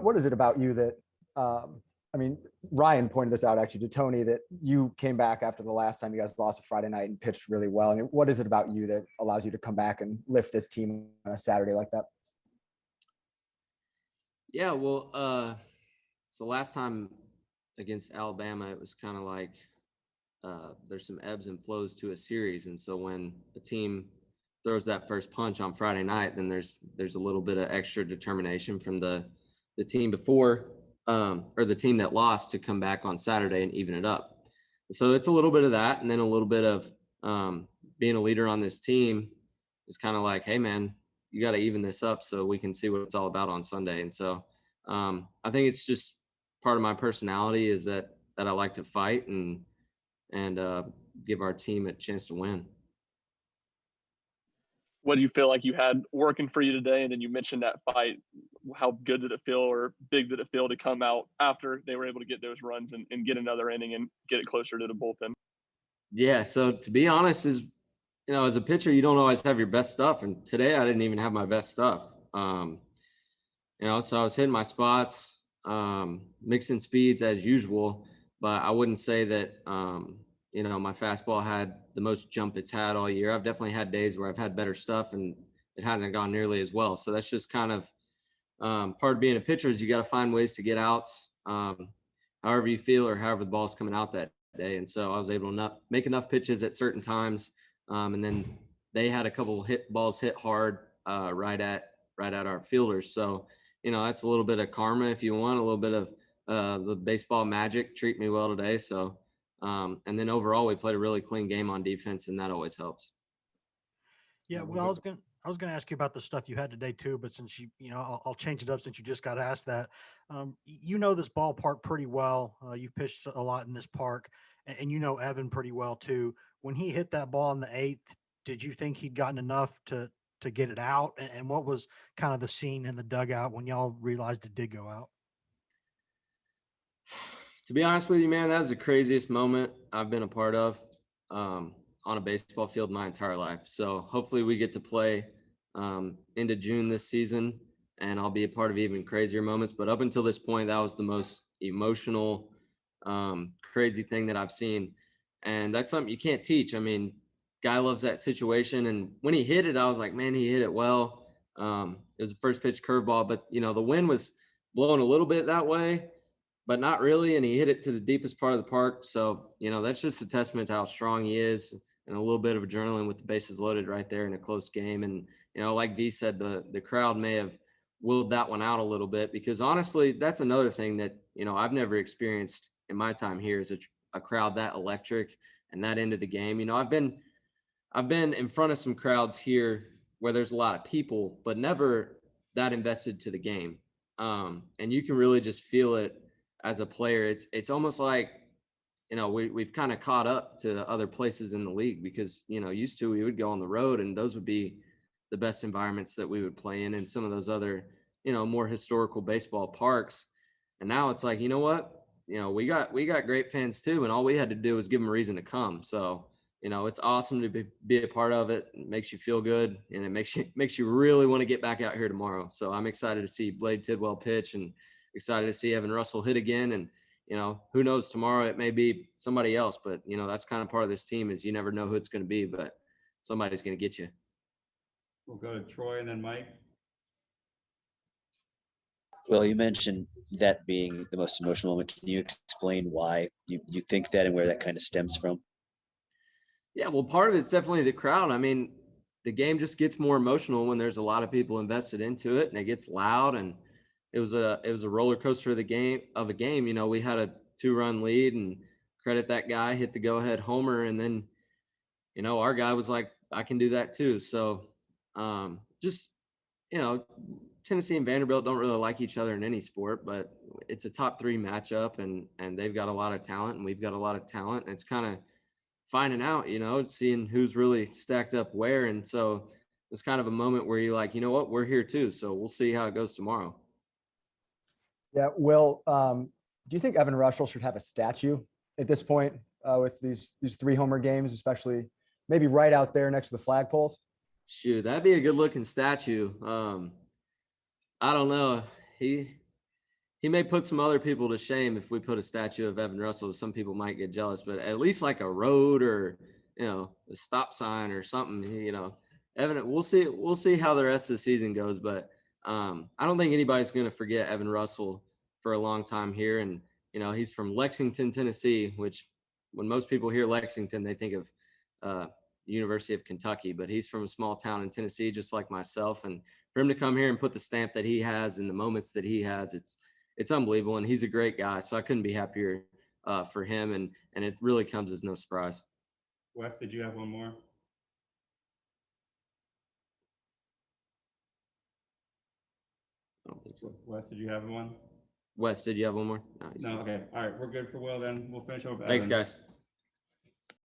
what is it about you that, I mean, Ryan pointed this out actually to Tony, that you came back after the last time you guys lost a Friday night and pitched really well. I mean, what is it about you that allows you to come back and lift this team on a Saturday like that? Yeah, well, so last time against Alabama, it was kind of like there's some ebbs and flows to a series, and so when a team throws that first punch on Friday night, then there's a little bit of extra determination from the team before or the team that lost to come back on Saturday and even it up. So it's a little bit of that, and then a little bit of being a leader on this team is kind of like, hey man, you got to even this up so we can see what it's all about on Sunday. And so I think it's just part of my personality is that I like to fight and give our team a chance to win. What do you feel like you had working for you today? And then you mentioned that fight. How good did it feel, or big did it feel to come out after they were able to get those runs and get another inning and get it closer to the bullpen? Yeah, so to be honest, as a pitcher, you don't always have your best stuff. And today I didn't even have my best stuff. So I was hitting my spots, mixing speeds as usual, but I wouldn't say that, my fastball had the most jump it's had all year. I've definitely had days where I've had better stuff and it hasn't gone nearly as well. So that's just kind of part of being a pitcher is you got to find ways to get outs, however you feel or however the ball's coming out that day. And so I was able to make enough pitches at certain times. And then they had a couple balls hit hard right at our fielders. So, that's a little bit of karma if you want, a little bit of the baseball magic. Treat me well today. So, and then overall we played a really clean game on defense, and that always helps. Yeah, well, I was gonna ask you about the stuff you had today too, but since I'll change it up since you just got asked that. This ballpark pretty well. You've pitched a lot in this park, and you know Evan pretty well too. When he hit that ball in the eighth, did you think he'd gotten enough to get it out? And what was kind of the scene in the dugout when y'all realized it did go out? To be honest with you, man, that was the craziest moment I've been a part of on a baseball field my entire life. So hopefully we get to play into June this season, and I'll be a part of even crazier moments. But up until this point, that was the most emotional, crazy thing that I've seen. And that's something you can't teach. I mean, guy loves that situation. And when he hit it, I was like, man, he hit it well. It was a first pitch curveball, but, the wind was blowing a little bit that way, but not really. And he hit it to the deepest part of the park. So, that's just a testament to how strong he is, and a little bit of adrenaline with the bases loaded right there in a close game. And, like V said, the crowd may have willed that one out a little bit, because honestly, that's another thing that, I've never experienced in my time here is a crowd that electric and that into the game. I've been in front of some crowds here where there's a lot of people, but never that invested to the game. And you can really just feel it as a player. It's almost like, we've kind of caught up to other places in the league, because, used to we would go on the road and those would be the best environments that we would play in some of those other, more historical baseball parks. And now it's like, you know what? We got great fans too. And all we had to do was give them a reason to come. So, it's awesome to be a part of it. It makes you feel good, and it makes you really want to get back out here tomorrow. So I'm excited to see Blade Tidwell pitch, and excited to see Evan Russell hit again. And, who knows, tomorrow it may be somebody else, but, that's kind of part of this team is you never know who it's going to be, but somebody's going to get you. We'll go to Troy and then Mike. Well, you mentioned that being the most emotional moment. Can you explain why you think that and where that kind of stems from? Yeah, well, part of it's definitely the crowd. I mean, the game just gets more emotional when there's a lot of people invested into it, and it gets loud. And it was a roller coaster of a game. We had a 2-run lead, and credit that guy, hit the go-ahead homer, and then our guy was like, I can do that too. So Tennessee and Vanderbilt don't really like each other in any sport, but it's a top 3 matchup, and they've got a lot of talent and we've got a lot of talent. And it's kind of finding out, seeing who's really stacked up where. And so it's kind of a moment where you're like, you know what, we're here too. So we'll see how it goes tomorrow. Yeah. Will, do you think Evan Russell should have a statue at this point with these 3 homer games, especially maybe right out there next to the flagpoles? Shoot, that'd be a good looking statue. I don't know. he may put some other people to shame if we put a statue of Evan Russell. Some people might get jealous, but at least like a road or, a stop sign or something, Evan, we'll see how the rest of the season goes, but I don't think anybody's going to forget Evan Russell for a long time here. And, he's from Lexington, Tennessee, which when most people hear Lexington, they think of the University of Kentucky, but he's from a small town in Tennessee, just like myself. And for him to come here and put the stamp that he has in the moments that he has, it's unbelievable. And he's a great guy. So I couldn't be happier for him. And it really comes as no surprise. Wes, did you have one more? I don't think so. Wes, did you have one? Wes, did you have one more? No, okay. All right, we're good for Will then. We'll finish over. Thanks, guys.